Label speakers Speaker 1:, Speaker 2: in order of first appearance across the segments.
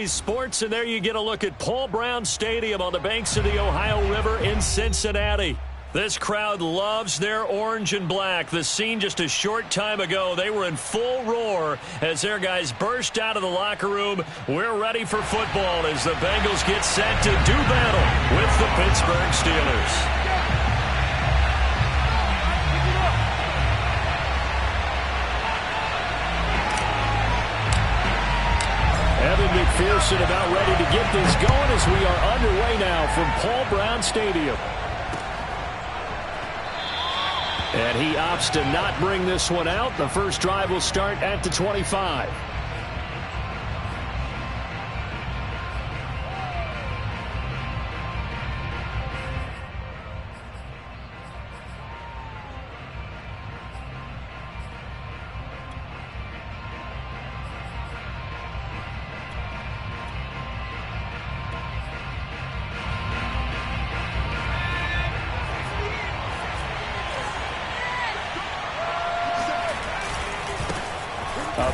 Speaker 1: today's sports, and there you get a look at Paul Brown Stadium on the banks of the Ohio River in Cincinnati. This crowd loves their orange and black. The scene just a short time ago, they were in full roar as their guys burst out of the locker room. We're ready for football as the Bengals get set to do battle with the Pittsburgh Steelers. Evan McPherson about ready to get this going as we are underway now from Paul Brown Stadium. And he opts to not bring this one out. The first drive will start at the 25.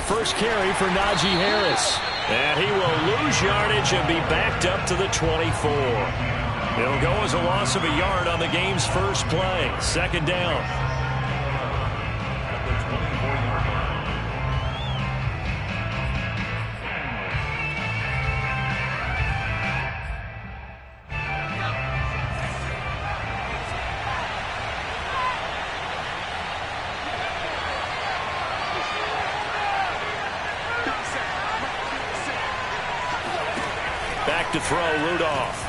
Speaker 1: First carry for Najee Harris. And he will lose yardage and be backed up to the 24. It'll go as a loss of a yard on the game's first play. Second down. Back to throw, Rudolph.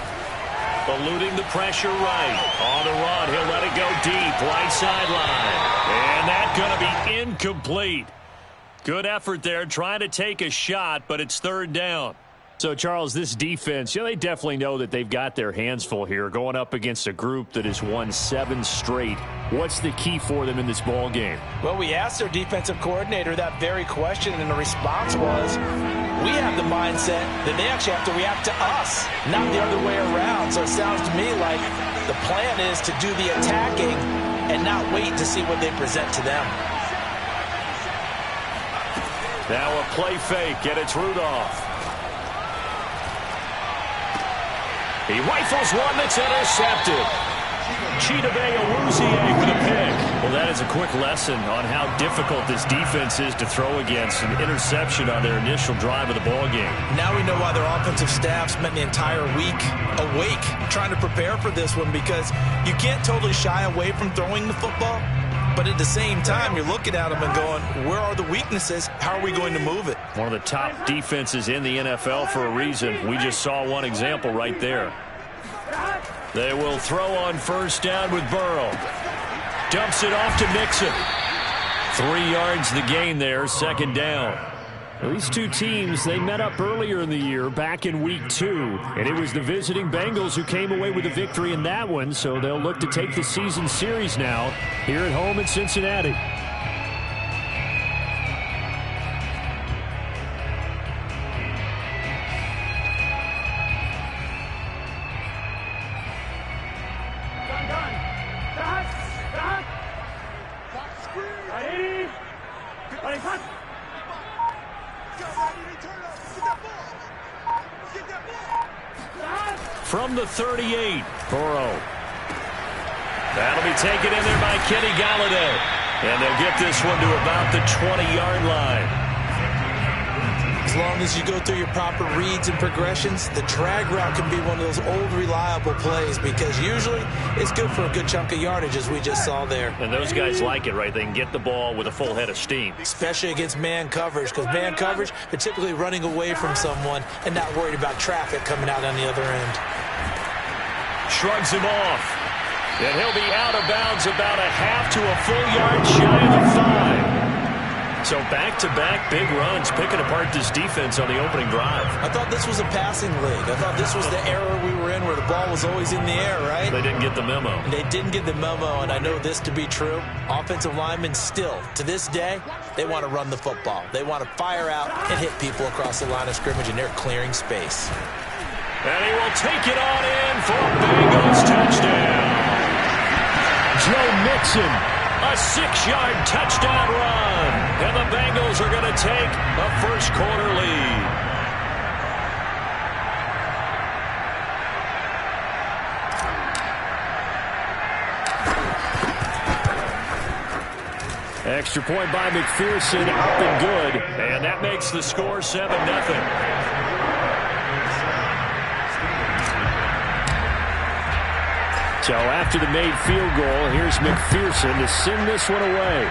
Speaker 1: Eluding the pressure right. On the run, he'll let it go deep. Right sideline. And that's going to be incomplete. Good effort there, trying to take a shot, but it's third down. So, Charles, this defense, they definitely know that they've got their hands full here, going up against a group that has won 7 straight. What's the key for them in this ball game?
Speaker 2: Well, we asked their defensive coordinator that very question, and the response was, we have the mindset that they actually have to react to us, not the other way around. So it sounds to me like the plan is to do the attacking and not wait to see what they present to them.
Speaker 1: Now a play fake, and it's Rudolph. He rifles one that's intercepted. Chidobe Awuzie with a pick. Well, that is a quick lesson on how difficult this defense is to throw against. An interception on their initial drive of the ball game.
Speaker 2: Now we know why their offensive staff spent the entire week awake trying to prepare for this one, because you can't totally shy away from throwing the football. But at the same time, you're looking at them and going, where are the weaknesses? How are we going to move it?
Speaker 1: One of the top defenses in the NFL for a reason. We just saw one example right there. They will throw on first down with Burrow. Dumps it off to Mixon. 3 yards the gain there, second down. Well, these two teams, they met up earlier in the year, back in week 2. And it was the visiting Bengals who came away with a victory in that one, so they'll look to take the season series now here at home in Cincinnati. From the 38, Burrow. That'll be taken in there by Kenny Galladay. And they'll get this one to about the 20-yard line.
Speaker 2: As long as you go through your proper reads and progressions, the drag route can be one of those old reliable plays, because usually it's good for a good chunk of yardage, as we just saw there.
Speaker 1: And those guys like it, right? They can get the ball with a full head of steam.
Speaker 2: Especially against man coverage, because man coverage, they're typically running away from someone and not worried about traffic coming out on the other end.
Speaker 1: Shrugs him off. And he'll be out of bounds about a half to a full yard shy of the 5. So back-to-back big runs, picking apart this defense on the opening drive.
Speaker 2: I thought this was a passing league. I thought this was the era we were in where the ball was always in the air, right?
Speaker 1: They didn't get the memo.
Speaker 2: And they didn't get the memo, and I know this to be true. Offensive linemen still, to this day, they want to run the football. They want to fire out and hit people across the line of scrimmage, and they're clearing space.
Speaker 1: And he will take it on in for a Bengals touchdown. Joe Mixon, a 6-yard touchdown run. And the Bengals are going to take a first quarter lead. Extra point by McPherson, up and good. And that makes the score 7-0. So after the made field goal, here's McPherson to send this one away.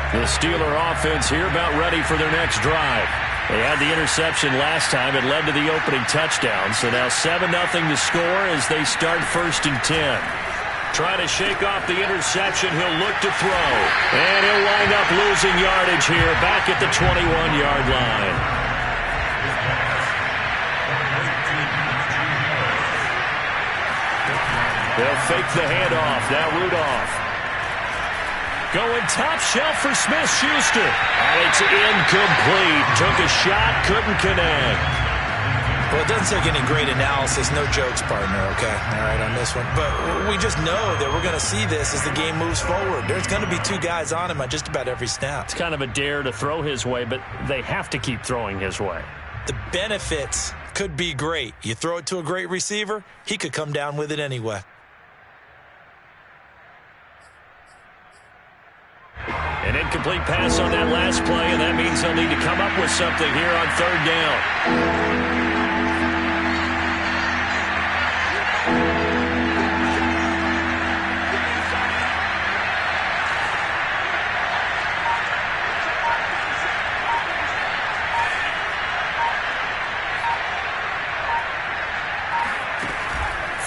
Speaker 1: The Steeler offense here about ready for their next drive. They had the interception last time. It led to the opening touchdown. So now 7-0 to score as they start 1st and 10. Trying to shake off the interception. He'll look to throw. And he'll wind up losing yardage here back at the 21-yard line. They'll fake the handoff. Now Rudolph. Going top shelf for Smith-Schuster. And it's incomplete. Took a shot, couldn't connect.
Speaker 2: Well, it doesn't take any great analysis. No jokes, partner, okay? All right, on this one. But we just know that we're going to see this as the game moves forward. There's going to be 2 guys on him on just about every snap.
Speaker 1: It's kind of a dare to throw his way, but they have to keep throwing his way.
Speaker 2: The benefits could be great. You throw it to a great receiver, he could come down with it anyway.
Speaker 1: An incomplete pass on that last play, and that means they'll need to come up with something here on 3rd down.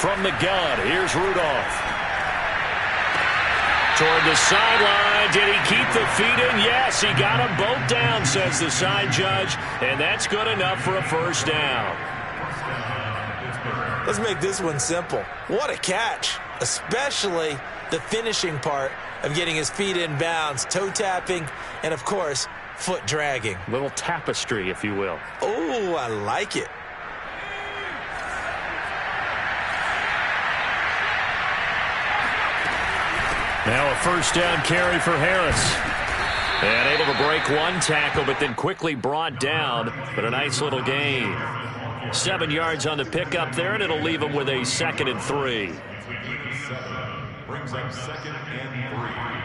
Speaker 1: From the gun, here's Rudolph. Toward the sideline. Did he keep the feet in? Yes, he got them both down, says the side judge. And that's good enough for a 1st down.
Speaker 2: Let's make this one simple. What a catch, especially the finishing part of getting his feet in bounds, toe tapping, and, of course, foot dragging.
Speaker 1: Little tapestry, if you will.
Speaker 2: Oh, I like it.
Speaker 1: Now a 1st down carry for Harris. And able to break one tackle, but then quickly brought down. But a nice little gain. 7 yards on the pickup there, and it'll leave him with a 2nd and 3.
Speaker 3: Brings up 2nd and 3.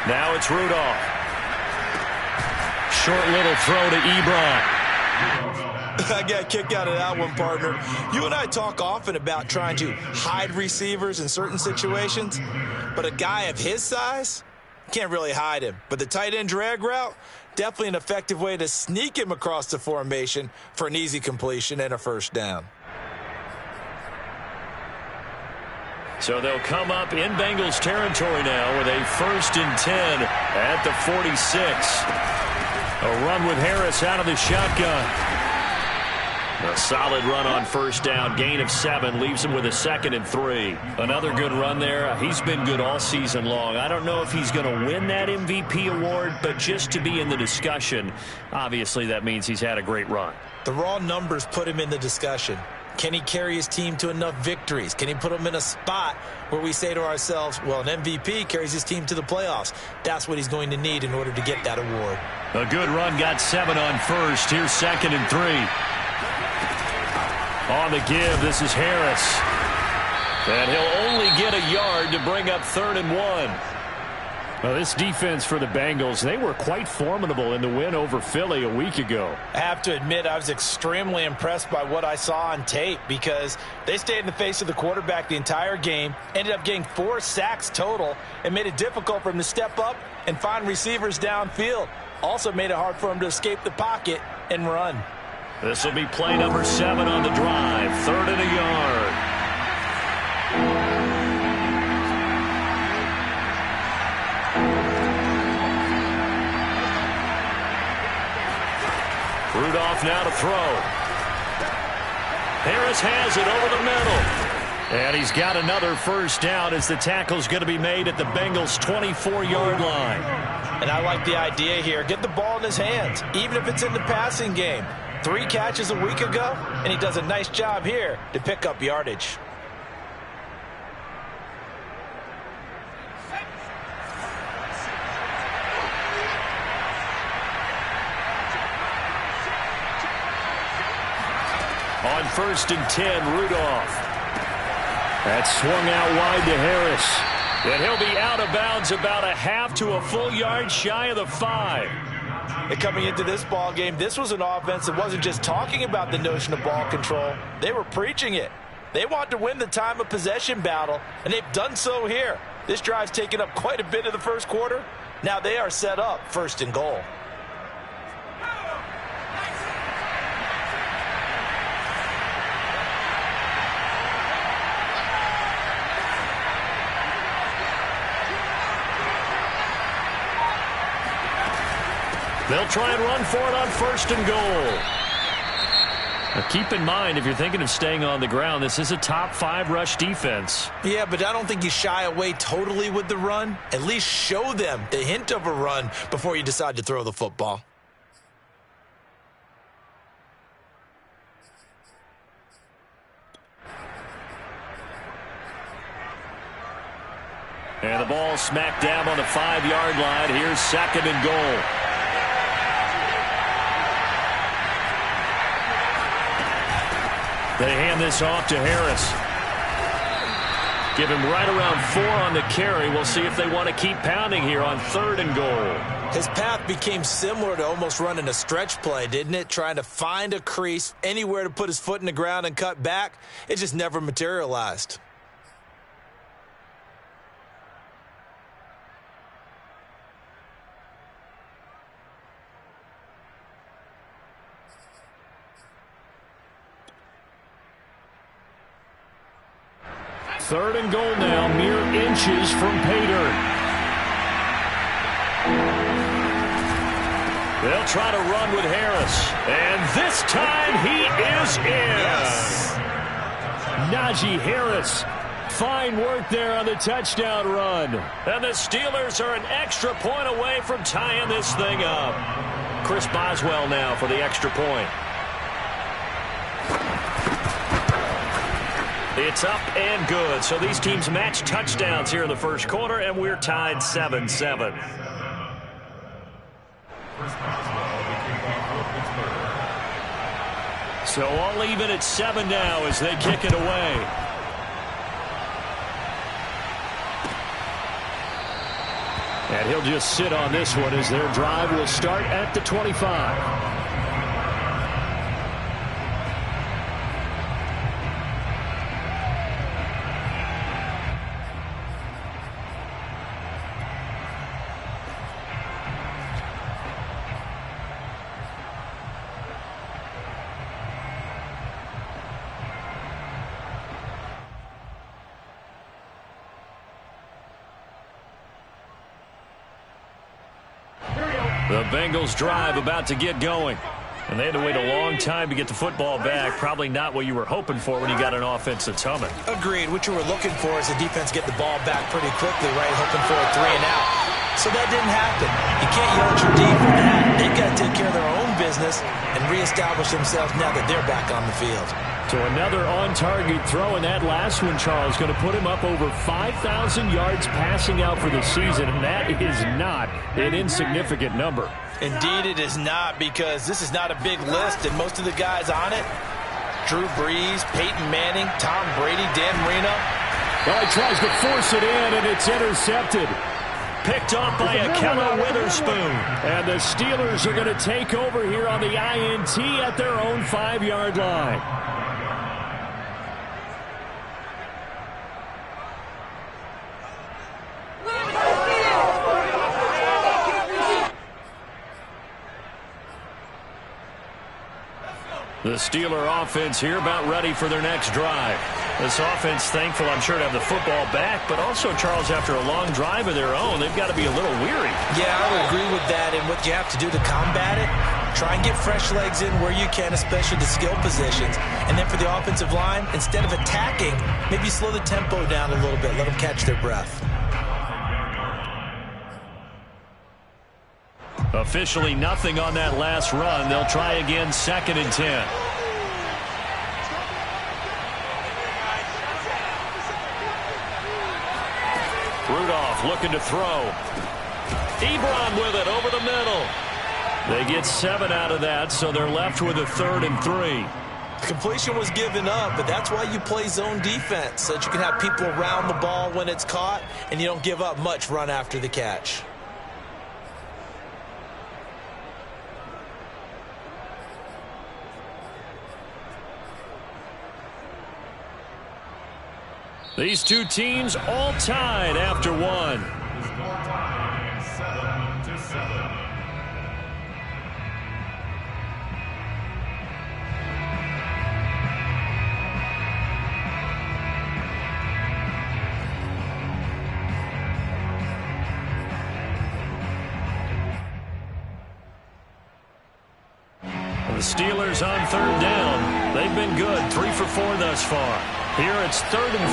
Speaker 1: Now it's Rudolph. Short little throw to Ebron.
Speaker 2: I got a kick out of that one, partner. You and I talk often about trying to hide receivers in certain situations, but a guy of his size, can't really hide him. But the tight end drag route, definitely an effective way to sneak him across the formation for an easy completion and a 1st down.
Speaker 1: So they'll come up in Bengals territory now with a 1st and 10 at the 46. A run with Harris out of the shotgun. A solid run on 1st down. Gain of 7 leaves him with a 2nd and 3. Another good run there. He's been good all season long. I don't know if he's going to win that MVP award, but just to be in the discussion, obviously that means he's had a great run.
Speaker 2: The raw numbers put him in the discussion. Can he carry his team to enough victories? Can he put them in a spot where we say to ourselves, well, an MVP carries his team to the playoffs. That's what he's going to need in order to get that award.
Speaker 1: A good run, got 7 on 1st. Here's 2nd and 3. On the give, this is Harris. And he'll only get a yard to bring up 3rd and 1. Well, this defense for the Bengals, they were quite formidable in the win over Philly a week ago.
Speaker 2: I have to admit, I was extremely impressed by what I saw on tape because they stayed in the face of the quarterback the entire game, ended up getting 4 sacks total, and made it difficult for him to step up and find receivers downfield. Also made it hard for him to escape the pocket and run.
Speaker 1: This will be play number 7 on the drive, 3rd and a yard. Rudolph now to throw. Harris has it over the middle. And he's got another first down as the tackle's going to be made at the Bengals' 24-yard line.
Speaker 2: And I like the idea here. Get the ball in his hands, even if it's in the passing game. 3 catches a week ago, and he does a nice job here to pick up yardage.
Speaker 1: On 1st and 10, Rudolph. That's swung out wide to Harris. And he'll be out of bounds about a half to a full yard shy of the 5.
Speaker 2: And coming into this ball game, this was an offense that wasn't just talking about the notion of ball control. They were preaching it. They want to win the time of possession battle, and they've done so here. This drive's taken up quite a bit of the first quarter. Now they are set up 1st and goal.
Speaker 1: They'll try and run for it on 1st and goal. Now keep in mind, if you're thinking of staying on the ground, this is a top 5 rush defense.
Speaker 2: Yeah, but I don't think you shy away totally with the run. At least show them the hint of a run before you decide to throw the football.
Speaker 1: And the ball smacked down on the 5-yard line. Here's 2nd and goal. They hand this off to Harris. Give him right around 4 on the carry. We'll see if they want to keep pounding here on 3rd and goal.
Speaker 2: His path became similar to almost running a stretch play, didn't it? Trying to find a crease, anywhere to put his foot in the ground and cut back. It just never materialized.
Speaker 1: Third and goal now, mere inches from pay dirt. They'll try to run with Harris. And this time he is in.
Speaker 2: Yes.
Speaker 1: Najee Harris. Fine work there on the touchdown run. And the Steelers are an extra point away from tying this thing up. Chris Boswell now for the extra point. It's up and good. So these teams match touchdowns here in the first quarter, and we're tied 7-7. So all even at 7 now as they kick it away. And he'll just sit on this one as their drive will start at the 25. The Bengals drive about to get going. And they had to wait a long time to get the football back. Probably not what you were hoping for when you got an offense that's humming.
Speaker 2: Agreed. What you were looking for is the defense get the ball back pretty quickly, right? Hoping for a 3 and out. So that didn't happen. You can't yell at your D for that. They've got to take care of their own business and reestablish themselves now that they're back on the field.
Speaker 1: So another on-target throw, and that last one, Charles, going to put him up over 5,000 yards passing out for the season, and that is not an insignificant number.
Speaker 2: Indeed it is not, because this is not a big list, and most of the guys on it, Drew Brees, Peyton Manning, Tom Brady, Dan Marino.
Speaker 1: Well, he tries to force it in, and it's intercepted. Picked off by Akello Witherspoon. And the Steelers are going to take over here on the INT at their own 5-yard line. The Steeler offense here about ready for their next drive. This offense thankful, I'm sure, to have the football back, but also, Charles, after a long drive of their own, they've got to be a little weary.
Speaker 2: Yeah, I would agree with that, and what you have to do to combat it, try and get fresh legs in where you can, especially the skill positions. And then for the offensive line, instead of attacking, maybe slow the tempo down a little bit, let them catch their breath.
Speaker 1: Officially nothing on that last run. They'll try again, 2nd and 10. Rudolph looking to throw. Ebron with it over the middle. They get 7 out of that, so they're left with a 3rd and 3.
Speaker 2: Completion was given up, but that's why you play zone defense, so that you can have people around the ball when it's caught, and you don't give up much run after the catch.
Speaker 1: These two teams all tied after one.
Speaker 3: Score time 7-7.
Speaker 1: The Steelers on 3rd down. They've been good, 3 for 4 thus far. Here it's 3rd and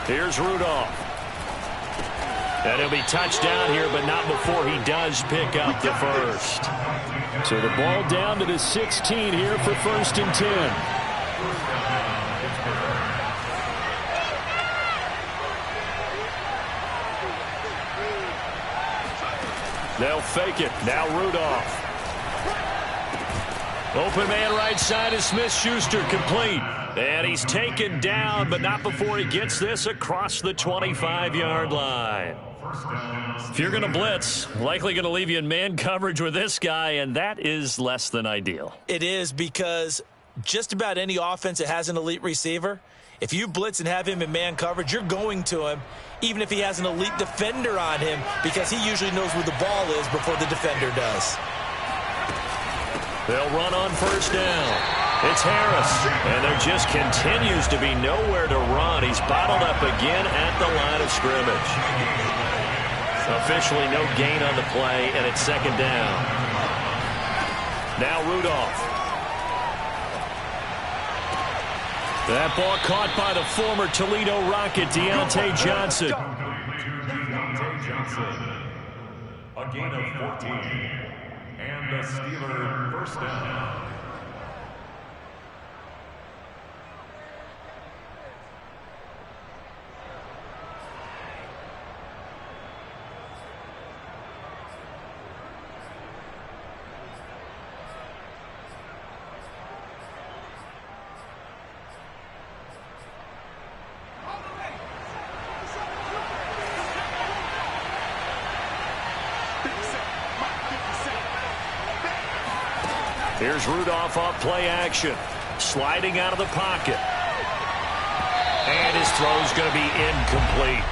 Speaker 1: 3. Here's Rudolph. And he'll be touchdown here, but not before he does pick up the first. So the ball down to the 16 here for 1st and 10. They'll fake it. Now Rudolph. Open man right side is Smith-Schuster, complete. And he's taken down, but not before he gets this across the 25-yard line. If you're going to blitz, likely going to leave you in man coverage with this guy, and that is less than ideal.
Speaker 2: It is, because just about any offense that has an elite receiver, if you blitz and have him in man coverage, you're going to him, even if he has an elite defender on him, because he usually knows where the ball is before the defender does.
Speaker 1: They'll run on 1st down. It's Harris, and there just continues to be nowhere to run. He's bottled up again at the line of scrimmage. Officially no gain on the play, and it's 2nd down. Now Rudolph. That ball caught by the former Toledo Rocket, Deontay Johnson.
Speaker 3: A gain of 14. And the Steeler 1st down.
Speaker 1: Here's Rudolph off play action. Sliding out of the pocket. And his throw's going to be incomplete.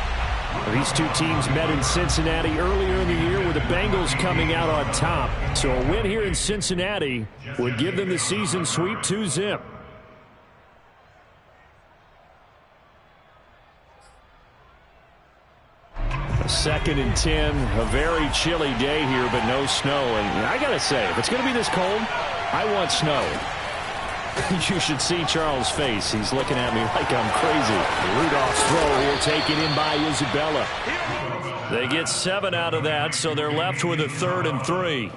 Speaker 1: These two teams met in Cincinnati earlier in the year with the Bengals coming out on top. So a win here in Cincinnati would give them the season sweep 2-zip. Second and 10, a very chilly day here, but no snow. And I got to say, if it's going to be this cold, I want snow. You should see Charles' face. He's looking at me like I'm crazy. Rudolph's throw here taken in by Isabella. They get 7 out of that, so they're left with a 3rd and 3.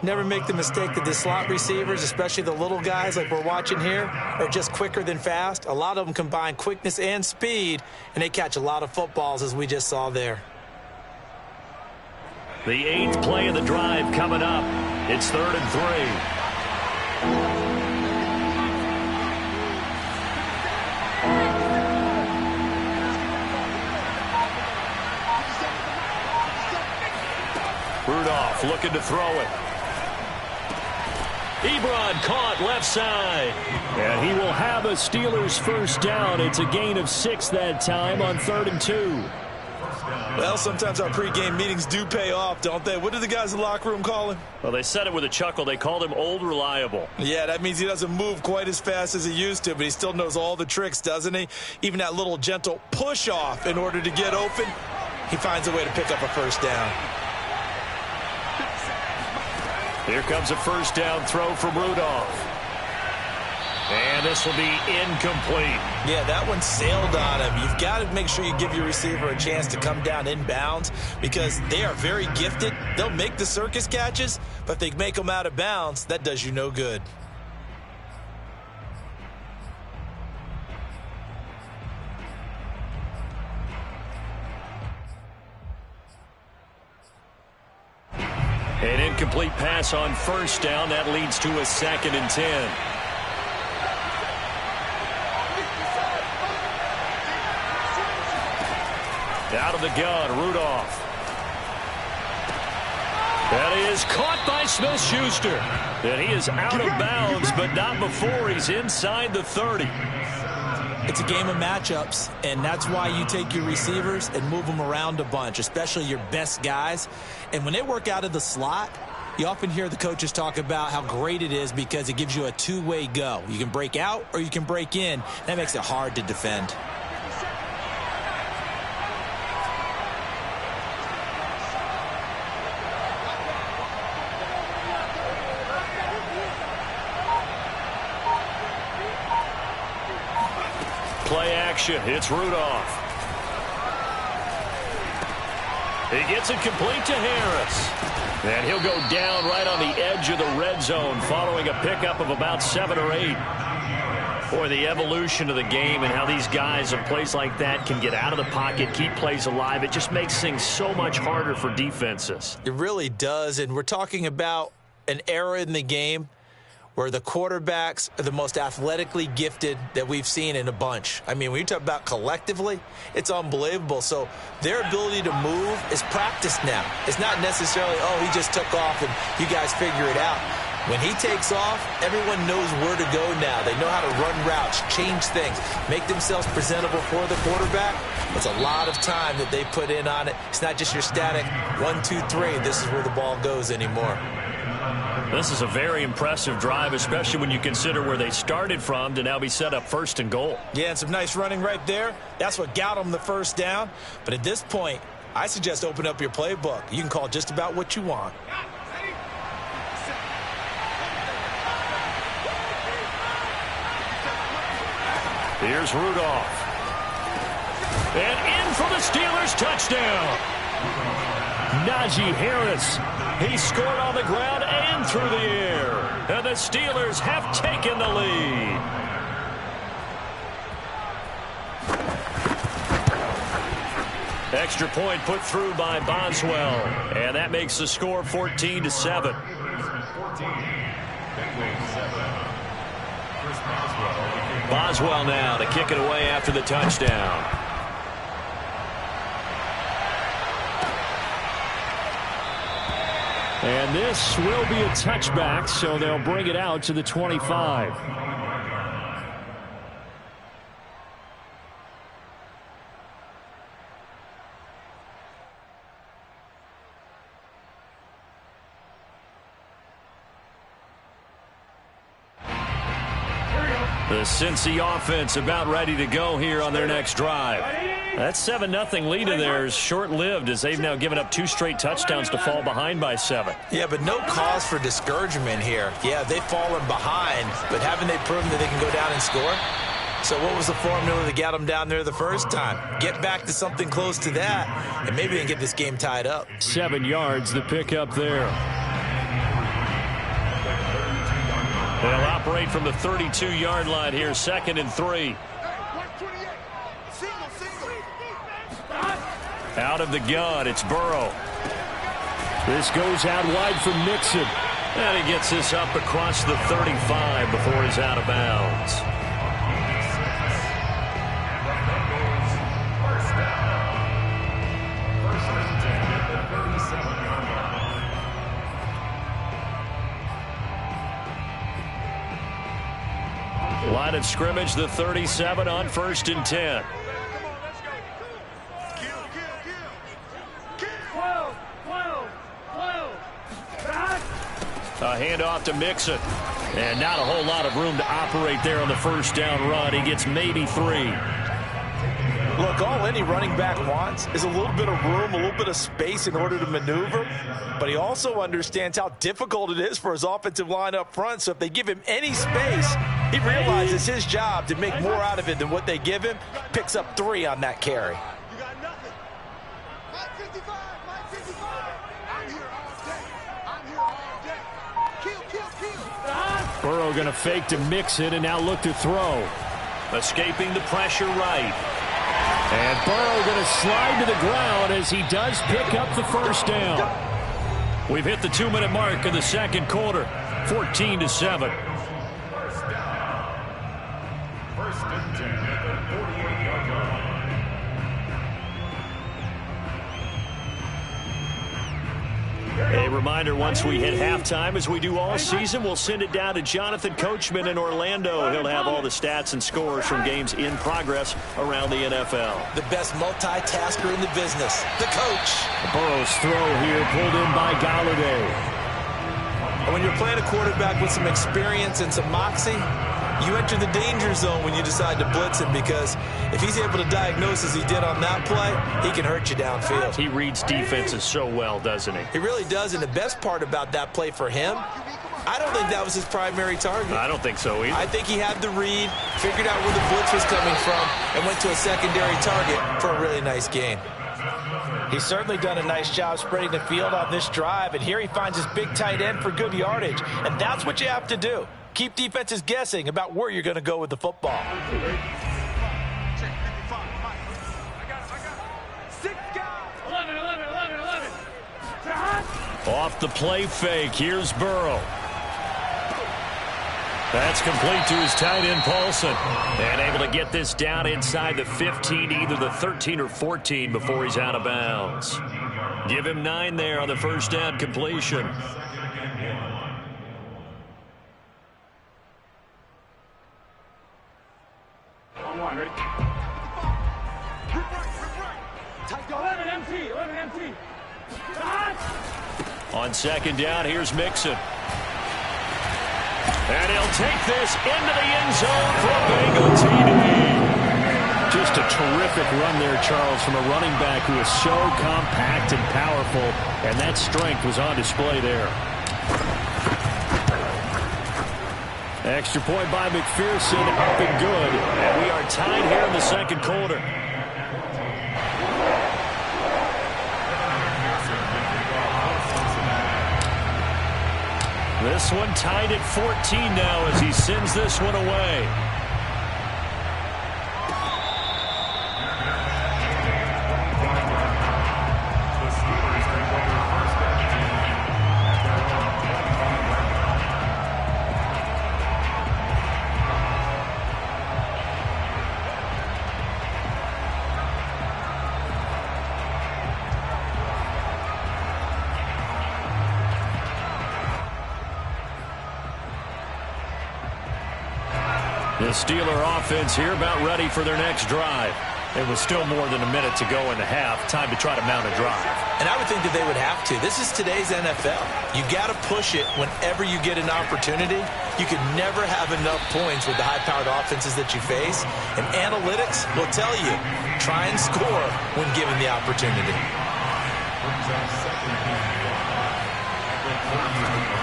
Speaker 2: Never make the mistake that the slot receivers, especially the little guys like we're watching here, are just quicker than fast. A lot of them combine quickness and speed, and they catch a lot of footballs, as we just saw there.
Speaker 1: The 8th play of the drive coming up. It's 3rd and 3. Rudolph looking to throw it. Ebron caught left side. And he will have a Steelers first down. It's a gain of 6 that time on 3rd and 2.
Speaker 2: Well, sometimes our pregame meetings do pay off, don't they? What did the guys in the locker room call him?
Speaker 1: Well, they said it with a chuckle. They called him Old Reliable.
Speaker 2: Yeah, that means he doesn't move quite as fast as he used to, but he still knows all the tricks, doesn't he? Even that little gentle push-off in order to get open, he finds a way to pick up a first down.
Speaker 1: Here comes a first down throw from Rudolph. And this will be incomplete.
Speaker 2: Yeah, that one sailed on him. You've got to make sure you give your receiver a chance to come down inbounds because they are very gifted. They'll make the circus catches, but if they make them out of bounds, that does you no good.
Speaker 1: An incomplete pass on first down. That leads to a 2nd and 10. Out of the gun, Rudolph. That is caught by Smith-Schuster. And he is out of bounds, but not before he's inside the 30.
Speaker 2: It's a game of matchups, and that's why you take your receivers and move them around a bunch, especially your best guys. And when they work out of the slot, you often hear the coaches talk about how great it is because it gives you a two-way go. You can break out or you can break in. That makes it hard to defend.
Speaker 1: Play action. It's Rudolph. He gets it complete to Harris. And he'll go down right on the edge of the red zone following a pickup of about 7 or 8. Boy, the evolution of the game and how these guys in plays like that can get out of the pocket, keep plays alive, it just makes things so much harder for defenses.
Speaker 2: It really does, and we're talking about an era in the game where the quarterbacks are the most athletically gifted that we've seen in a bunch. I mean, when you talk about collectively, it's unbelievable. So their ability to move is practiced now. It's not necessarily, oh, he just took off and you guys figure it out. When he takes off, everyone knows where to go now. They know how to run routes, change things, make themselves presentable for the quarterback. It's a lot of time that they put in on it. It's not just your static 1, 2, 3. This is where the ball goes anymore.
Speaker 1: This is a very impressive drive, especially when you consider where they started from to now be set up 1st and goal.
Speaker 2: Yeah, and some nice running right there. That's what got them the first down. But at this point, I suggest open up your playbook. You can call just about what you want.
Speaker 1: Here's Rudolph. And in for the Steelers touchdown. Najee Harris. He scored on the ground and through the air. And the Steelers have taken the lead. Extra point put through by Boswell. And that makes the score 14-7. Boswell now to kick it away after the touchdown. And this will be a touchback, so they'll bring it out to the 25. The Cincy offense about ready to go here on their next drive. That 7-0 lead of theirs short-lived as they've now given up 2 straight touchdowns to fall behind by 7.
Speaker 2: Yeah, but no cause for discouragement here. Yeah, they've fallen behind, but haven't they proven that they can go down and score? So what was the formula that got them down there the first time? Get back to something close to that, and maybe they can get this game tied up.
Speaker 1: 7 yards, the pickup there. They'll operate from the 32-yard line here, 2nd and 3. Out of the gun, it's Burrow. This goes out wide for Mixon. And he gets this up across the 35 before he's out of bounds. Line of scrimmage, the 37 on 1st and 10. A handoff to Mixon. And not a whole lot of room to operate there on the first down run. He gets maybe 3.
Speaker 2: Look, all any running back wants is a little bit of room, a little bit of space in order to maneuver. But he also understands how difficult it is for his offensive line up front. So if they give him any space, he realizes his job to make more out of it than what they give him. Picks up 3 on that carry.
Speaker 1: Burrow going to fake to Mixon and now look to throw. Escaping the pressure right. And Burrow going to slide to the ground as he does pick up the first down. We've hit the 2-minute mark of the second quarter. 14-7.
Speaker 3: First and 10 at the 48-yard line.
Speaker 1: A reminder, once we hit halftime, as we do all season, we'll send it down to Jonathan Coachman in Orlando. He'll have all the stats and scores from games in progress around the NFL.
Speaker 2: The best multitasker in the business, the coach.
Speaker 1: Burrow's throw here pulled in by Galladay.
Speaker 2: When you're playing a quarterback with some experience and some moxie, you enter the danger zone when you decide to blitz him, because if he's able to diagnose as he did on that play, he can hurt you downfield.
Speaker 1: He reads defenses so well, doesn't he?
Speaker 2: He really does, and the best part about that play for him, I don't think that was his primary target.
Speaker 1: I don't think so either.
Speaker 2: I think he had the read, figured out where the blitz was coming from, and went to a secondary target for a really nice gain. He's certainly done a nice job spreading the field on this drive, and here he finds his big tight end for good yardage, and that's what you have to do. Keep defenses guessing about where you're going to go with the football.
Speaker 1: Off the play fake, here's Burrow. That's complete to his tight end, Paulson. And able to get this down inside the 15, either the 13 or 14 before he's out of bounds. Give him 9 there on the first down completion. On second down, here's Mixon. And he'll take this into the end zone for a Bengal TD. Just a terrific run there, Charles, from a running back who is so compact and powerful, and that strength was on display there. Extra point by McPherson, up and good. And we are tied here in the second quarter. This one tied at 14 now as he sends this one away. The Steeler offense here about ready for their next drive. It was still more than a minute to go in the half. Time to try to mount a drive.
Speaker 2: And I would think that they would have to. This is today's NFL. You got to push it whenever you get an opportunity. You can never have enough points with the high-powered offenses that you face. And analytics will tell you, try and score when given the opportunity.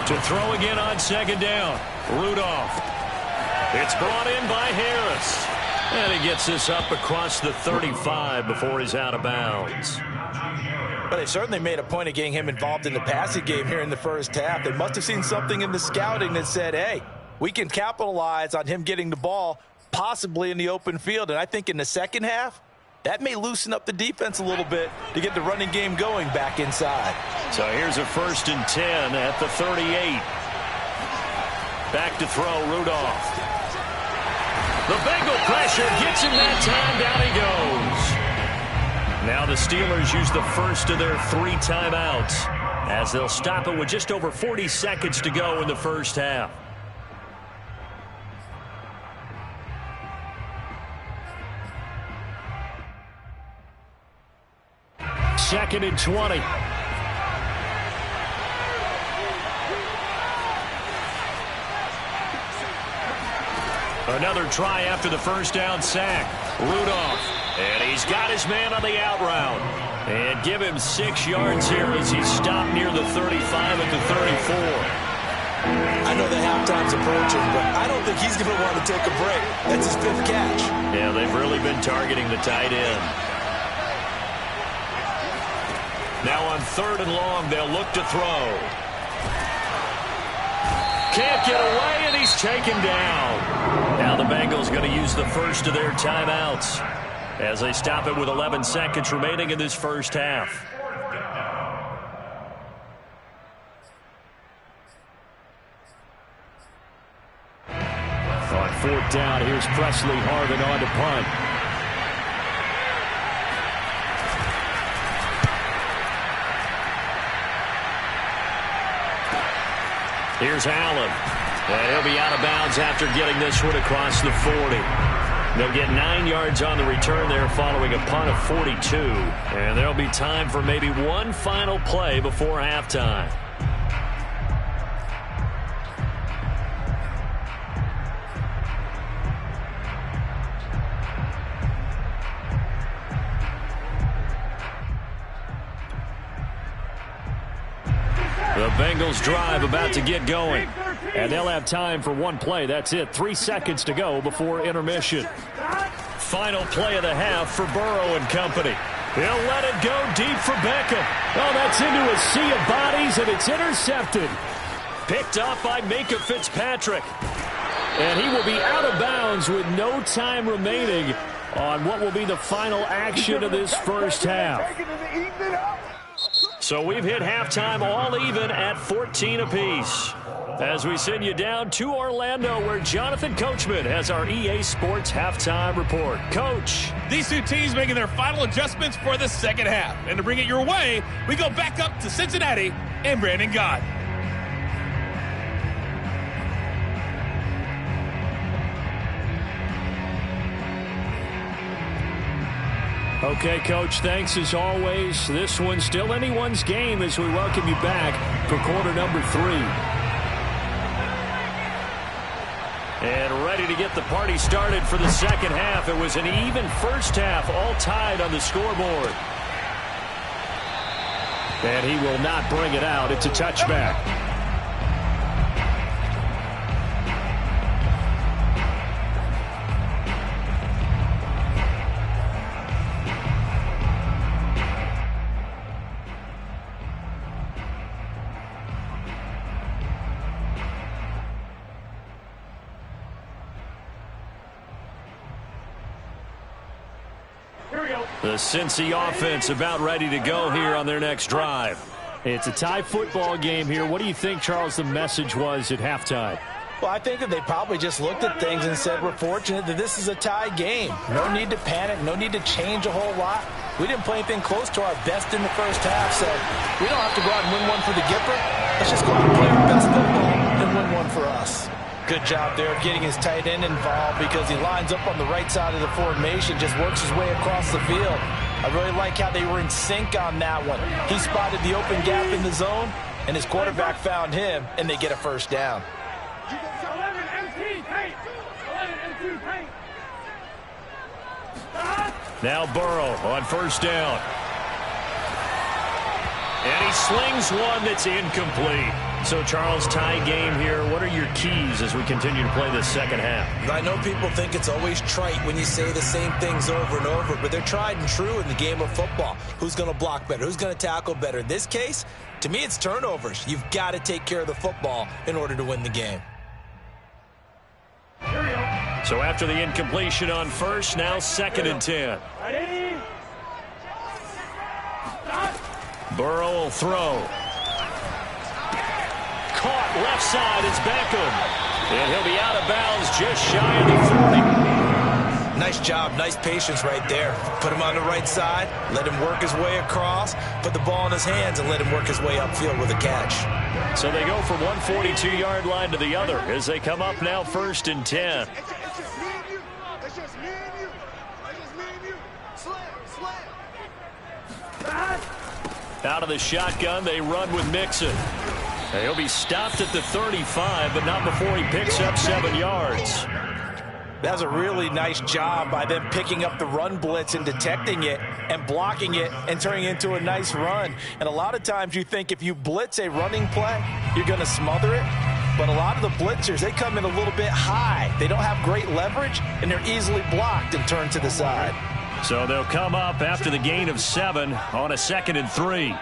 Speaker 1: To throw again on second down. Rudolph. It's brought in by Harris. And he gets this up across the 35 before he's out of bounds.
Speaker 2: But they certainly made a point of getting him involved in the passing game here in the first half. They must have seen something in the scouting that said, hey, we can capitalize on him getting the ball possibly in the open field. And I think in the second half, that may loosen up the defense a little bit to get the running game going back inside.
Speaker 1: So here's a 1st and 10 at the 38. Back to throw, Rudolph. The Bengal pressure gets him that time. Down he goes. Now the Steelers use the first of their 3 timeouts as they'll stop it with just over 40 seconds to go in the first half. Second and 20. Another try after the first down sack. Rudolph. And he's got his man on the out route. And give him 6 yards here as he's stopped near the 35 at the 34.
Speaker 2: I know the halftime's approaching, but I don't think he's going to want to take a break. That's his 5th catch.
Speaker 1: Yeah, they've really been targeting the tight end. Now on 3rd and long, they'll look to throw. Can't get away, and he's taken down. Now the Bengals going to use the first of their timeouts as they stop it with 11 seconds remaining in this first half. On 4th down, here's Presley Harvin on to punt. Here's Allen. And he'll be out of bounds after getting this one across the 40. They'll get 9 yards on the return there following a punt of 42. And there'll be time for maybe one final play before halftime. The Bengals drive about to get going. And they'll have time for one play. That's it. 3 seconds to go before intermission. Final play of the half for Burrow and company. He'll let it go deep for Beckham. Oh, that's into a sea of bodies, and it's intercepted. Picked up by Minkah Fitzpatrick. And he will be out of bounds with no time remaining on what will be the final action of this first half. So we've hit halftime all even at 14 apiece. As we send you down to Orlando, where Jonathan Coachman has our EA Sports halftime report. Coach.
Speaker 4: These two teams making their final adjustments for the second half. And to bring it your way, we go back up to Cincinnati and Brandon Gott.
Speaker 1: Okay, Coach, thanks as always. This one's still anyone's game as we welcome you back for quarter number 3. And ready to get the party started for the second half. It was an even first half, all tied on the scoreboard. And he will not bring it out. It's a touchback. The Cincy offense about ready to go here on their next drive. It's a tie football game here. What do you think, Charles, the message was at halftime?
Speaker 2: Well, I think that they probably just looked at things and said, we're fortunate that this is a tie game. No need to panic. No need to change a whole lot. We didn't play anything close to our best in the first half, so we don't have to go out and win one for the Gipper. Let's just go out and play our best football and win one for us. Good job there of getting his tight end involved because he lines up on the right side of the formation, just works his way across the field. I really like how they were in sync on that one. He spotted the open gap in the zone, and his quarterback found him, and they get a first down.
Speaker 1: Now Burrow on first down. And he slings one that's incomplete. So, Charles, tie game here. What are your keys as we continue to play this second half?
Speaker 2: I know people think it's always trite when you say the same things over and over, but they're tried and true in the game of football. Who's going to block better? Who's going to tackle better? In this case, to me, it's turnovers. You've got to take care of the football in order to win the game.
Speaker 1: So after the incompletion on first, now 2nd and 10. Burrow will throw. left side is Beckham. And he'll be out of bounds just shy of the 40.
Speaker 2: Nice job, nice patience right there. Put him on the right side, let him work his way across, put the ball in his hands, and let him work his way upfield with a catch.
Speaker 1: So they go from one 42-yard line to the other as they come up now 1st and 10. Out of the shotgun, they run with Mixon. He'll be stopped at the 35, but not before he picks up 7 yards.
Speaker 2: That's a really nice job by them picking up the run blitz and detecting it and blocking it and turning it into a nice run. And a lot of times you think if you blitz a running play, you're going to smother it. But a lot of the blitzers, they come in a little bit high. They don't have great leverage, and they're easily blocked and turned to the side.
Speaker 1: So they'll come up after the gain of 7 on a 2nd and 3.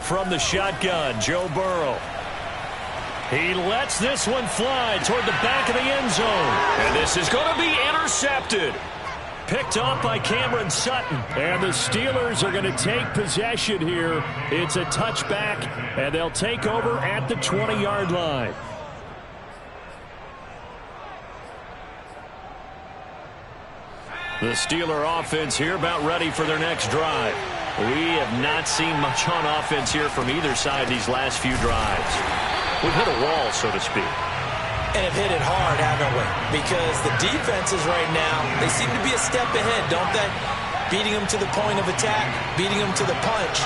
Speaker 1: From the shotgun, Joe Burrow. He lets this one fly toward the back of the end zone. And this is going to be intercepted. Picked off by Cameron Sutton. And the Steelers are going to take possession here. It's a touchback, and they'll take over at the 20-yard line. The Steeler offense here about ready for their next drive. We have not seen much on offense here from either side these last few drives. We've hit a wall, so to speak.
Speaker 2: And have hit it hard, haven't we? Because the defenses right now, they seem to be a step ahead, don't they? Beating them to the point of attack, beating them to the punch.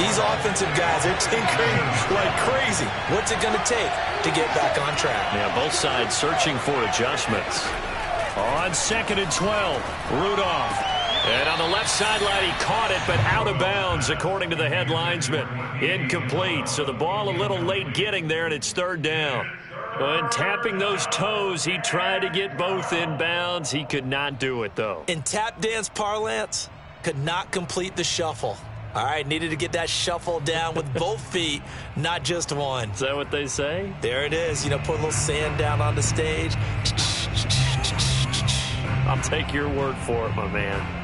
Speaker 2: These offensive guys are tinkering like crazy. What's it going to take to get back on track?
Speaker 1: Yeah, both sides searching for adjustments. On 2nd and 12, Rudolph. And on the left sideline, he caught it, but out of bounds, according to the head linesman. Incomplete, so the ball a little late getting there, and it's 3rd down. And tapping those toes, he tried to get both in bounds. He could not do it, though.
Speaker 2: In tap dance parlance, could not complete the shuffle. All right, needed to get that shuffle down with both feet, not just one.
Speaker 1: Is that what they say?
Speaker 2: There it is. You know, put a little sand down on the stage.
Speaker 1: I'll take your word for it, my man.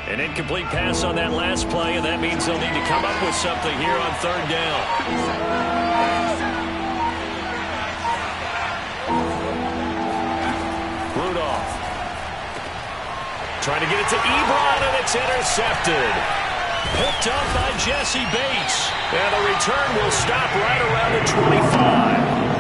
Speaker 1: An incomplete pass on that last play, and that means they'll need to come up with something here on 3rd down. Rudolph. Trying to get it to Ebron, and it's intercepted. Picked up by Jesse Bates. And the return will stop right around the 25.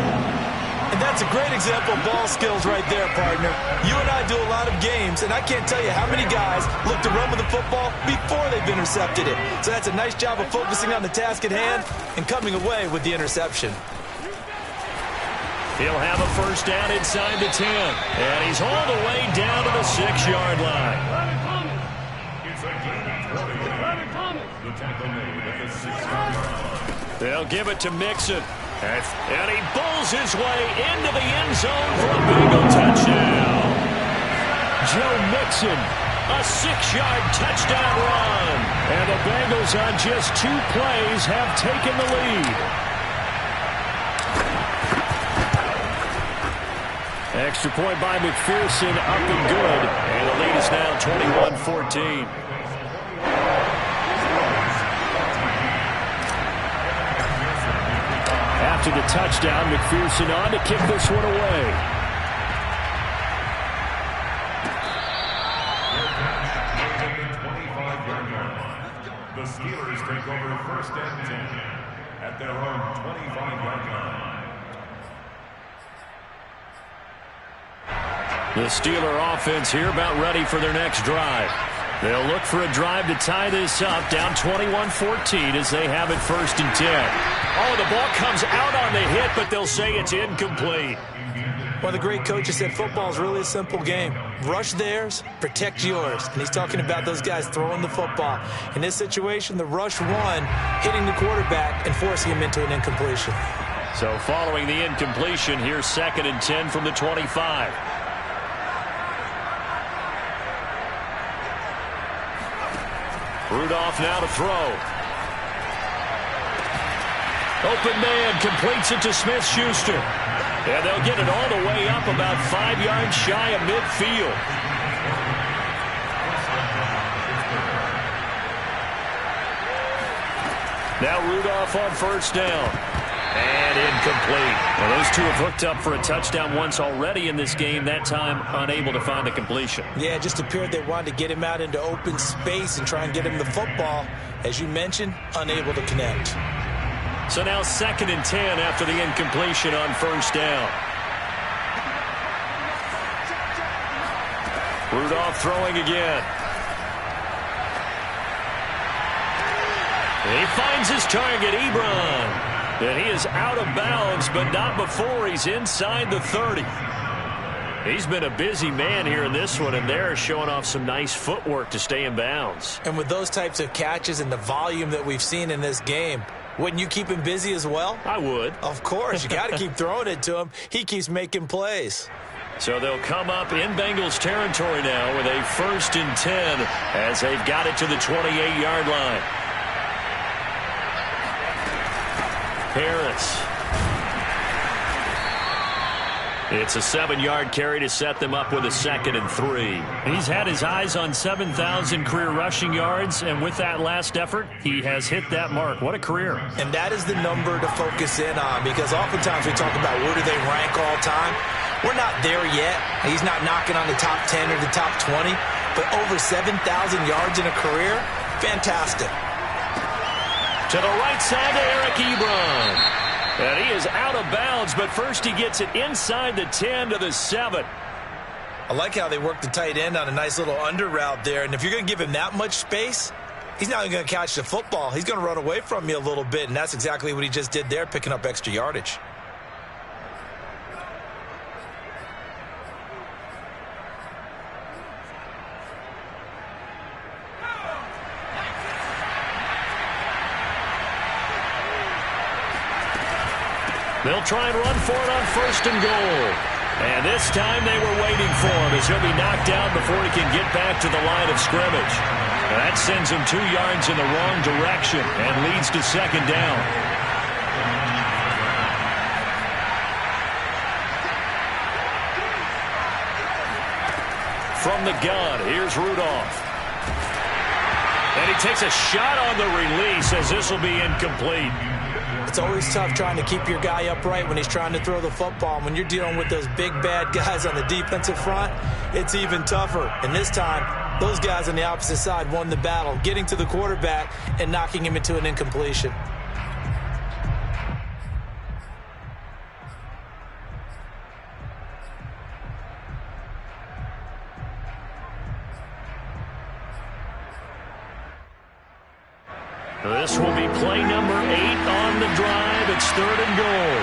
Speaker 2: And that's a great example of ball skills right there, partner. You and I do a lot of games, and I can't tell you how many guys look to run with the football before they've intercepted it. So that's a nice job of focusing on the task at hand and coming away with the interception.
Speaker 1: He'll have a 1st down inside the 10. And he's all the way down to the 6-yard line. They'll give it to Mixon. And he bowls his way into the end zone for a Bengal touchdown. Joe Mixon, a 6-yard touchdown run. And the Bengals on just 2 plays have taken the lead. Extra point by McPherson, up and good. And the lead is now 21-14. After the touchdown, McPherson on to kick this one away.
Speaker 3: The Steelers take over 1st and 10 at their own 25-yard line.
Speaker 1: The Steeler offense here about ready for their next drive. They'll look for a drive to tie this up, down 21-14 as they have it 1st and 10. Oh, the ball comes out on the hit, but they'll say it's incomplete.
Speaker 2: One of the great coaches said football is really a simple game. Rush theirs, protect yours. And he's talking about those guys throwing the football. In this situation, the rush one, hitting the quarterback and forcing him into an incompletion.
Speaker 1: So following the incompletion, here's 2nd and 10 from the 25. Rudolph now to throw. Open man completes it to Smith-Schuster. And they'll get it all the way up about 5 yards shy of midfield. Now Rudolph on first down. And incomplete. Well, those two have hooked up for a touchdown once already in this game, that time unable to find a completion.
Speaker 2: Yeah, it just appeared they wanted to get him out into open space and try and get him the football. As you mentioned, unable to connect.
Speaker 1: So now 2nd and 10 after the incompletion on first down. Rudolph throwing again. He finds his target, Ebron. And he is out of bounds, but not before he's inside the 30. He's been a busy man here in this one, and they're showing off some nice footwork to stay in bounds.
Speaker 2: And with those types of catches and the volume that we've seen in this game, wouldn't you keep him busy as well?
Speaker 1: I would.
Speaker 2: Of course. You got to keep throwing it to him. He keeps making plays.
Speaker 1: So they'll come up in Bengals territory now with a 1st and 10 as they've got it to the 28-yard line. Harris. It's a 7-yard carry to set them up with a 2nd and 3. He's had his eyes on 7,000 career rushing yards, and with that last effort, he has hit that mark. What a career.
Speaker 2: And that is the number to focus in on, because oftentimes we talk about where do they rank all time. We're not there yet. He's not knocking on the top 10 or the top 20, but over 7,000 yards in a career, fantastic.
Speaker 1: To the right side to Eric Ebron. And he is out of bounds, but first he gets it inside the 10 to the 7.
Speaker 2: I like how they work the tight end on a nice little under route there. And if you're going to give him that much space, he's not even going to catch the football. He's going to run away from you a little bit, and that's exactly what he just did there, picking up extra yardage.
Speaker 1: They'll try and run for it on 1st and goal. And this time they were waiting for him as he'll be knocked down before he can get back to the line of scrimmage. And that sends him 2 yards in the wrong direction and leads to 2nd down. From the gun, here's Rudolph. And he takes a shot on the release as this will be incomplete.
Speaker 2: It's always tough trying to keep your guy upright when he's trying to throw the football. When you're dealing with those big, bad guys on the defensive front, it's even tougher. And this time, those guys on the opposite side won the battle, getting to the quarterback and knocking him into an incompletion.
Speaker 1: This will be play number 8 on the drive. It's 3rd and goal.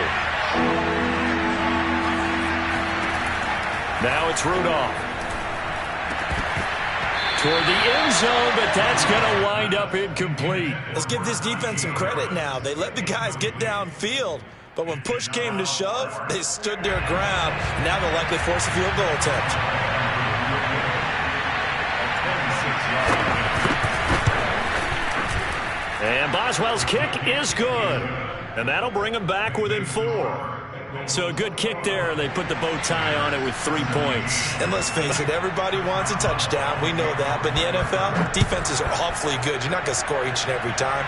Speaker 1: Now it's Rudolph. Toward the end zone, but that's going to wind up incomplete.
Speaker 2: Let's give this defense some credit now. They let the guys get downfield, but when push came to shove, they stood their ground. Now they'll likely force a field goal attempt.
Speaker 1: And Boswell's kick is good. And that'll bring him back within 4. So a good kick there. They put the bow tie on it with 3 points.
Speaker 2: And let's face it, everybody wants a touchdown. We know that. But in the NFL, defenses are awfully good. You're not going to score each and every time.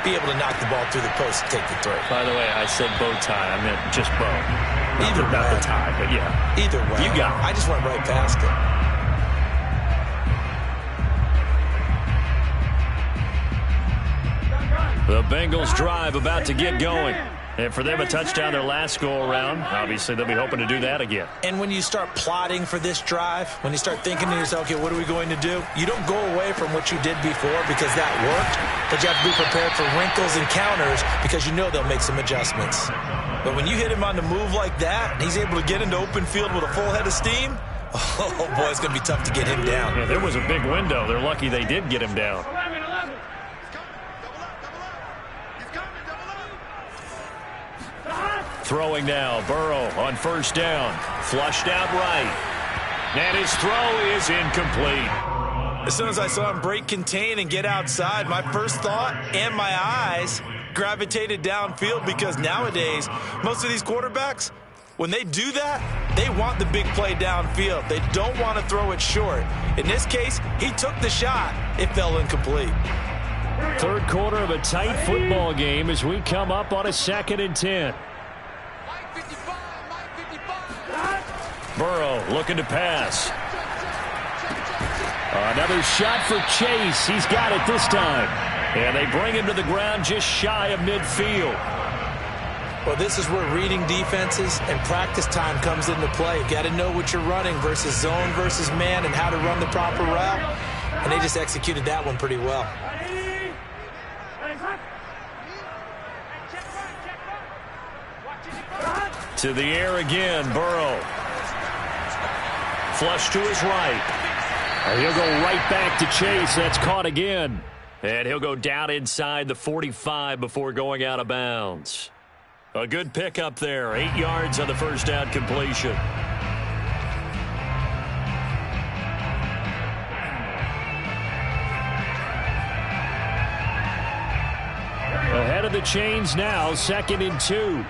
Speaker 2: Be able to knock the ball through the post and take the throw.
Speaker 1: By the way, I said bow tie. I meant just bow. Not the tie, but yeah.
Speaker 2: Either way.
Speaker 1: You got it.
Speaker 2: I just went right past it.
Speaker 1: The Bengals drive about to get going. And for them, a touchdown their last go-around. Obviously, they'll be hoping to do that again.
Speaker 2: And when you start plotting for this drive, when you start thinking to yourself, okay, what are we going to do? You don't go away from what you did before because that worked, but you have to be prepared for wrinkles and counters because you know they'll make some adjustments. But when you hit him on the move like that, and he's able to get into open field with a full head of steam, oh, boy, it's going to be tough to get him down.
Speaker 1: Yeah, there was a big window. They're lucky they did get him down. Throwing now, Burrow on first down. Flushed out right. And his throw is incomplete.
Speaker 2: As soon as I saw him break contain and get outside, my first thought and my eyes gravitated downfield because nowadays, most of these quarterbacks, when they do that, they want the big play downfield. They don't want to throw it short. In this case, he took the shot. It fell incomplete.
Speaker 1: Third quarter of a tight football game as we come up on a 2nd and 10. Burrow looking to pass. Another shot for Chase. He's got it this time. And they bring him to the ground just shy of midfield.
Speaker 2: Well, this is where reading defenses and practice time comes into play. You got to know what you're running versus zone versus man and how to run the proper route. And they just executed that one pretty well.
Speaker 1: To the air again, Burrow. Flush to his right. And he'll go right back to Chase. That's caught again. And he'll go down inside the 45 before going out of bounds. A good pickup there. 8 yards on the first down completion. Ahead of the chains now, 2nd and 2.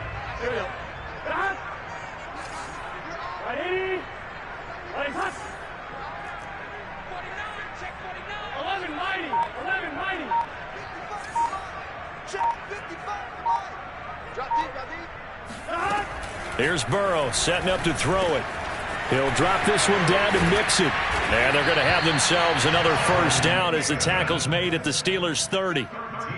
Speaker 1: Here's Burrow setting up to throw it. He'll drop this one down to Mixon. And they're going to have themselves another first down as the tackle's made at the Steelers' 30.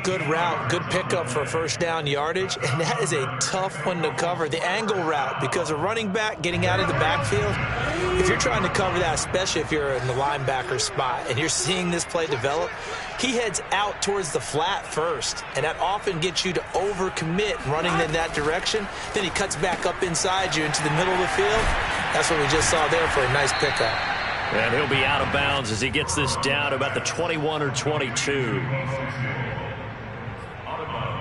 Speaker 2: Good route, good pickup for first down yardage, and that is a tough one to cover. The angle route, because a running back getting out of the backfield, if you're trying to cover that, especially if you're in the linebacker spot and you're seeing this play develop, he heads out towards the flat first, and that often gets you to overcommit running in that direction. Then he cuts back up inside you into the middle of the field. That's what we just saw there for a nice pickup.
Speaker 1: And he'll be out of bounds as he gets this down to about the 21 or 22.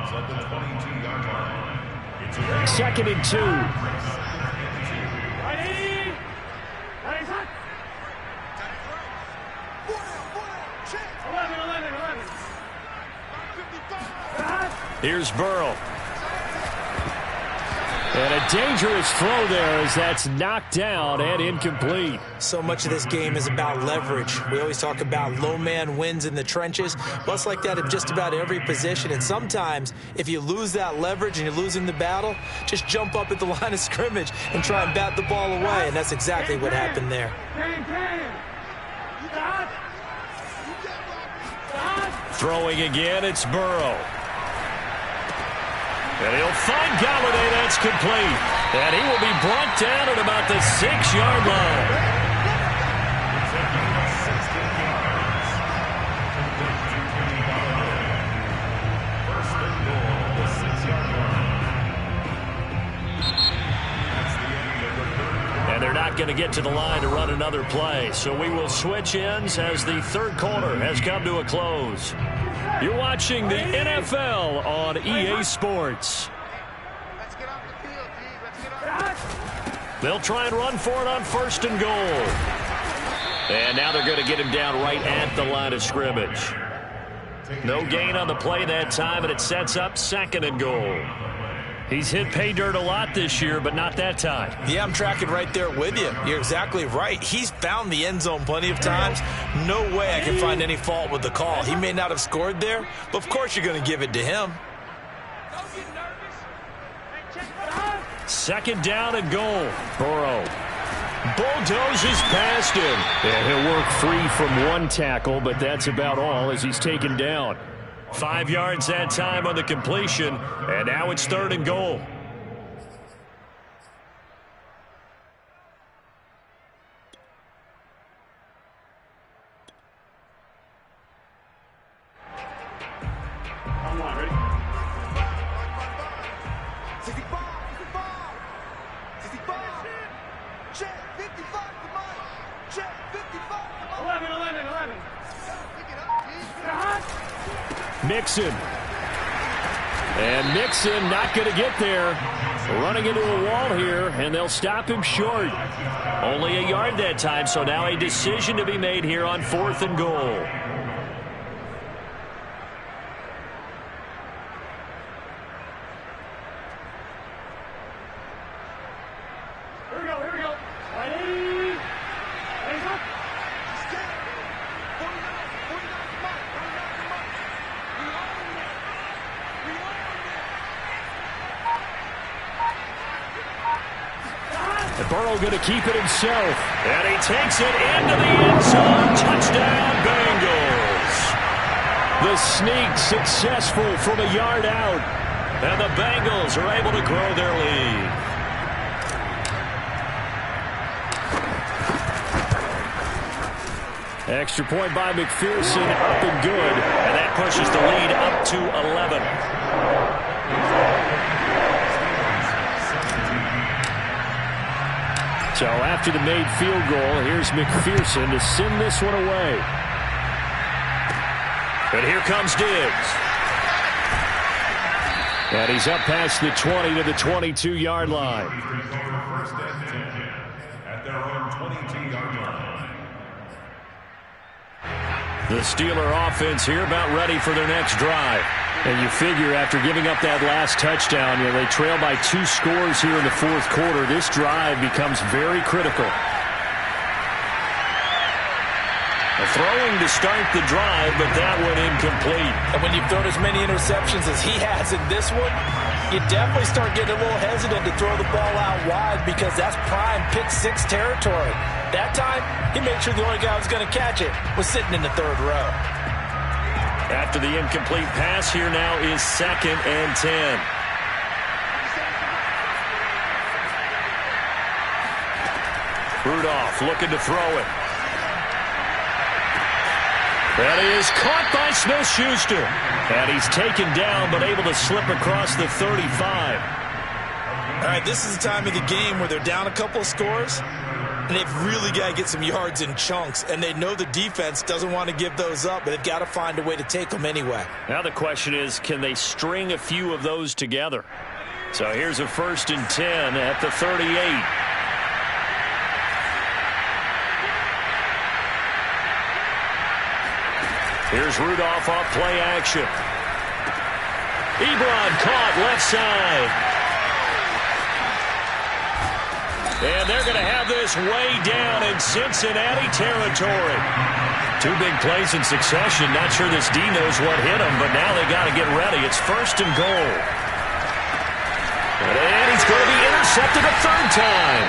Speaker 3: At the 22-yard line. It's a
Speaker 1: 2nd and 2. Here's Burrow. And a dangerous throw there as that's knocked down and incomplete.
Speaker 2: So much of this game is about leverage. We always talk about low man wins in the trenches. Well, it's like that in just about every position. And sometimes, if you lose that leverage and you're losing the battle, just jump up at the line of scrimmage and try and bat the ball away. And that's exactly what happened there.
Speaker 1: Throwing again, it's Burrow. And he'll find Galladay. That's complete. And he will be brought down at about the 6-yard line. And they're not going to get to the line to run another play. So we will switch ends as the third quarter has come to a close. You're watching the NFL on EA Sports.
Speaker 5: Let's get off the field, D. Let's get off.
Speaker 1: They'll try and run for it on 1st and goal. And now they're going to get him down right at the line of scrimmage. No gain on the play that time, and it sets up 2nd and goal. He's hit pay dirt a lot this year, but not that time.
Speaker 2: Yeah, I'm tracking right there with you. You're exactly right. He's found the end zone plenty of times. No way I can find any fault with the call. He may not have scored there, but of course you're going to give it to him.
Speaker 1: 2nd down and goal. Burrow bulldozes past him. And he'll work free from one tackle, but that's about all as he's taken down. 5 yards that time on the completion, and now it's 3rd and goal. Mixon. And Mixon not going to get there. Running into a wall here, and they'll stop him short. Only a yard that time, so now a decision to be made here on 4th and goal. Burrow going to keep it himself. And he takes it into the end zone. Touchdown, Bengals. The sneak successful from a yard out. And the Bengals are able to grow their lead. Extra point by McPherson, up and good. And that pushes the lead up to 11. So after the made field goal, here's McPherson to send this one away. And here comes Diggs. And he's up past the 20 to the 22-yard line.
Speaker 3: First and 10 at their own 22-yard line.
Speaker 1: The Steeler offense here about ready for their next drive. And you figure after giving up that last touchdown, they trail by 2 scores here in the fourth quarter. This drive becomes very critical. Throwing to start the drive, but that one incomplete.
Speaker 2: And when you've thrown as many interceptions as he has in this one, you definitely start getting a little hesitant to throw the ball out wide because that's prime pick 6 territory. That time, he made sure the only guy who was going to catch it was sitting in the third row.
Speaker 1: After the incomplete pass, here now is 2nd and 10. Rudolph looking to throw it. That is caught by Smith-Schuster. And he's taken down, but able to slip across the 35.
Speaker 2: All right, this is the time of the game where they're down a couple of scores, and they've really got to get some yards in chunks, and they know the defense doesn't want to give those up, but they've got to find a way to take them anyway.
Speaker 1: Now the question is, can they string a few of those together? So here's a 1st and 10 at the 38. Here's Rudolph off play action. Ebron caught left side. And they're going to have this way down in Cincinnati territory. 2 big plays in succession. Not sure this D knows what hit him, but now they got to get ready. It's 1st and goal. And he's going to be intercepted a 3rd time.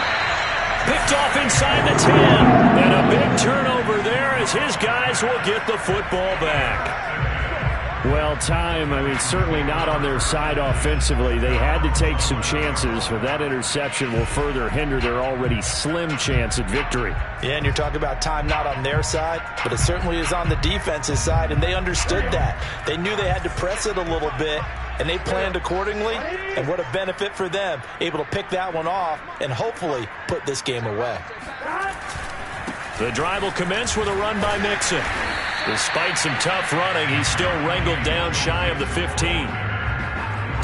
Speaker 1: Picked off inside the 10. And a big turnover there as his guys will get the football back. Well, certainly not on their side offensively. They had to take some chances, but that interception will further hinder their already slim chance at victory.
Speaker 2: Yeah, and you're talking about time not on their side, but it certainly is on the defense's side, and they understood that. They knew they had to press it a little bit, and they planned accordingly, and what a benefit for them, able to pick that one off and hopefully put this game away.
Speaker 1: The drive will commence with a run by Mixon. Despite some tough running, he's still wrangled down shy of the 15.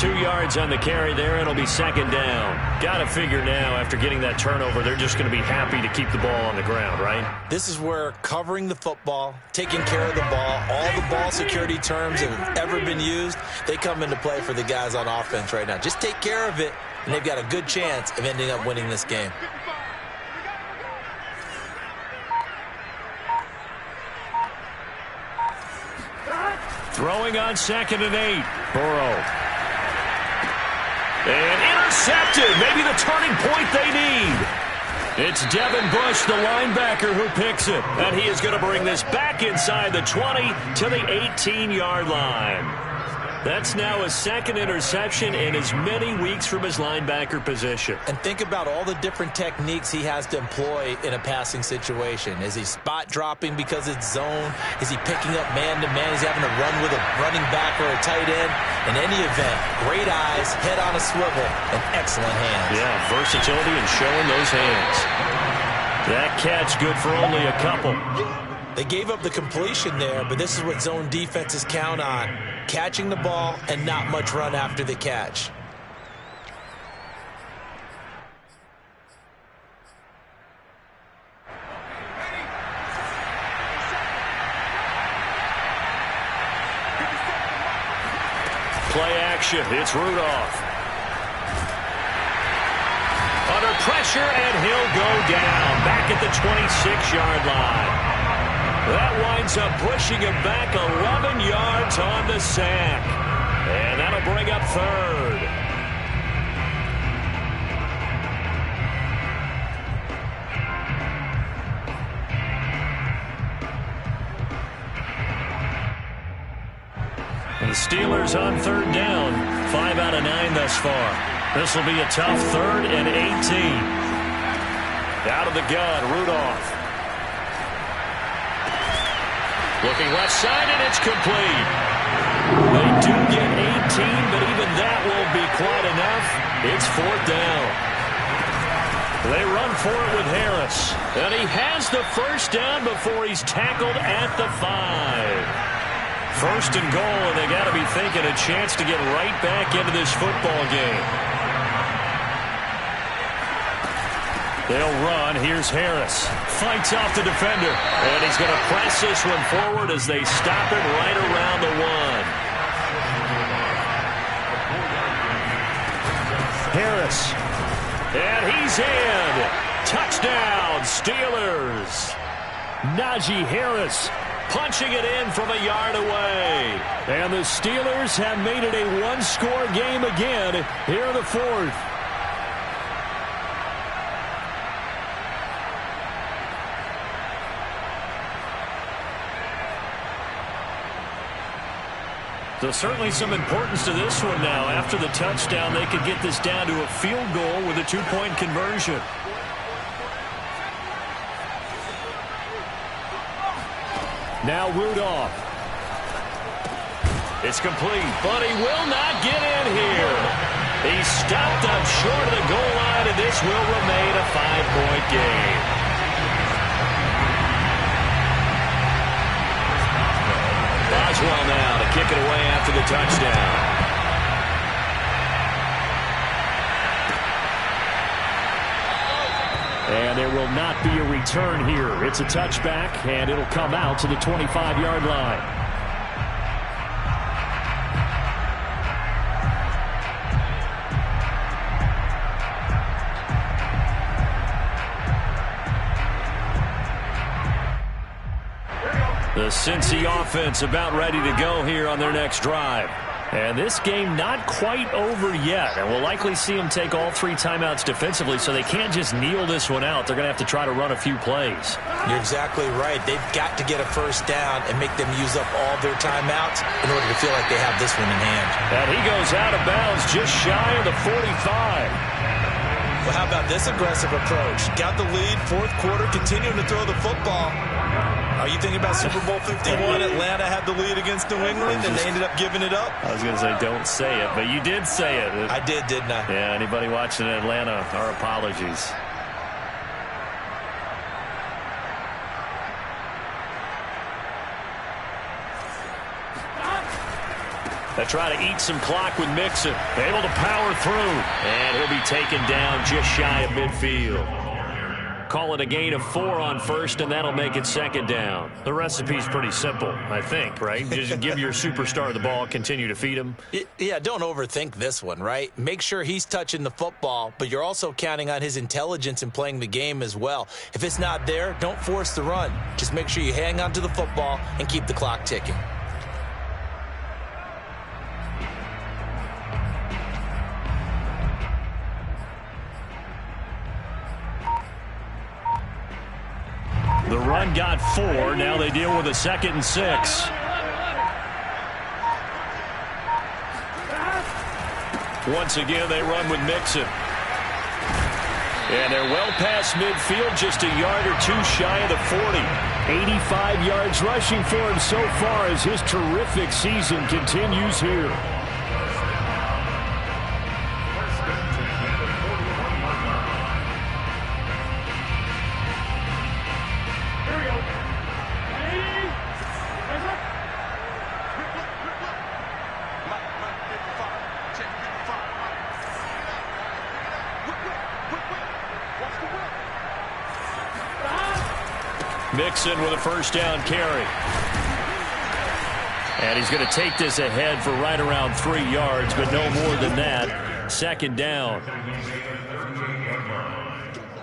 Speaker 1: 2 yards on the carry there, and it'll be 2nd down. Got to figure now, after getting that turnover, they're just going to be happy to keep the ball on the ground, right?
Speaker 2: This is where covering the football, taking care of the ball, all the ball security terms that have ever been used, they come into play for the guys on offense right now. Just take care of it, and they've got a good chance of ending up winning this game.
Speaker 1: Throwing on 2nd and 8. Burrow. And intercepted. Maybe the turning point they need. It's Devin Bush, the linebacker, who picks it. And he is going to bring this back inside the 20 to the 18-yard line. That's now a 2nd interception in as many weeks from his linebacker position.
Speaker 2: And think about all the different techniques he has to employ in a passing situation. Is he spot dropping because it's zone? Is he picking up man-to-man? Is he having to run with a running back or a tight end? In any event, great eyes, head on a swivel, and excellent hands.
Speaker 1: Yeah, versatility and showing those hands. That catch good for only a couple.
Speaker 2: They gave up the completion there, but this is what zone defenses count on. Catching the ball and not much run after the catch.
Speaker 1: Play action. It's Rudolph. Under pressure, and he'll go down. Back at the 26-yard line. That winds up pushing him back 11 yards on the sack. And that'll bring up 3rd. The Steelers on third down. 5 out of 9 thus far. This will be a tough 3rd and 18. Out of the gun, Rudolph. Looking left side, and it's complete. They do get 18, but even that won't be quite enough. It's 4th down. They run for it with Harris. And he has the first down before he's tackled at the 5. 1st and goal, and they got to be thinking a chance to get right back into this football game. They'll run. Here's Harris. Fights off the defender. And he's going to press this one forward as they stop it right around the 1. Harris. And he's in. Touchdown, Steelers. Najee Harris punching it in from a yard away. And the Steelers have made it a one-score game again here in the 4th. So certainly some importance to this one now. After the touchdown, they could get this down to a field goal with a 2-point conversion. Now Rudolph. It's complete, but he will not get in here. He's stopped up short of the goal line, and this will remain a 5-point game. Boswell now to kick it away after the touchdown. And there will not be a return here. It's a touchback, and it'll come out to the 25-yard line. The Cincy offense about ready to go here on their next drive. And this game not quite over yet. And we'll likely see them take all 3 timeouts defensively, so they can't just kneel this one out. They're going to have to try to run a few plays.
Speaker 2: You're exactly right. They've got to get a first down and make them use up all their timeouts in order to feel like they have this one in hand.
Speaker 1: And he goes out of bounds just shy of the 45.
Speaker 2: Well, how about this aggressive approach? Got the lead, 4th quarter, continuing to throw the football. Are you thinking about Super Bowl 51? Atlanta had the lead against New England, and they ended up giving it up?
Speaker 1: I was going to say, don't say it, but you did say it.
Speaker 2: I did, didn't I?
Speaker 1: Yeah, anybody watching in Atlanta, our apologies. They try to eat some clock with Mixon. Able to power through. And he'll be taken down just shy of midfield. Call it a gain of 4 on first, and that'll make it 2nd down. The recipe's pretty simple, I think, right? Just give your superstar the ball, continue to feed him.
Speaker 2: Yeah, don't overthink this one, right? Make sure he's touching the football, but you're also counting on his intelligence in playing the game as well. If it's not there, don't force the run. Just make sure you hang on to the football and keep the clock ticking.
Speaker 1: The run got 4. Now they deal with a 2nd and 6. Once again, they run with Mixon. And they're well past midfield, just a yard or 2 shy of the 40. 85 yards rushing for him so far as his terrific season continues here. Mixon with a first down carry. And he's going to take this ahead for right around 3 yards, but no more than that. 2nd down.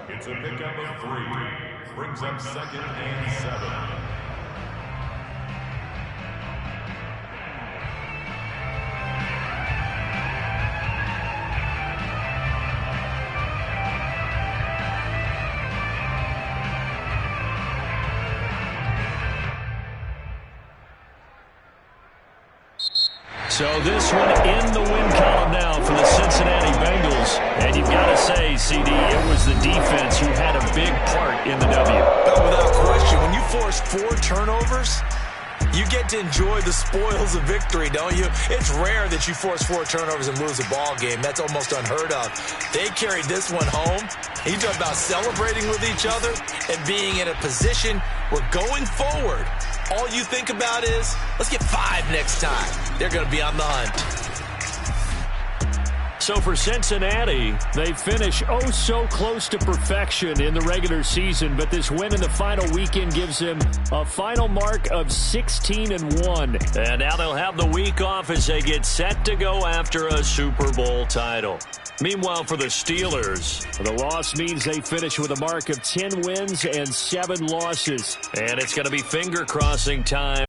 Speaker 3: It's a pickup of 3. Brings up 2nd and 7.
Speaker 1: So this one in the win column now for the Cincinnati Bengals. And you've got to say, CD, it was the defense who had a big part in the W.
Speaker 2: Without question, when you force 4 turnovers, you get to enjoy the spoils of victory, don't you? It's rare that you force 4 turnovers and lose a ball game. That's almost unheard of. They carried this one home. You talk about celebrating with each other and being in a position where going forward, all you think about is, let's get 5 next time. They're going to be on the hunt.
Speaker 1: So for Cincinnati, they finish so close to perfection in the regular season, but this win in the final weekend gives them a final mark of 16-1. And now they'll have the week off as they get set to go after a Super Bowl title. Meanwhile, for the Steelers, the loss means they finish with a mark of 10 wins and 7 losses. And it's going to be finger-crossing time.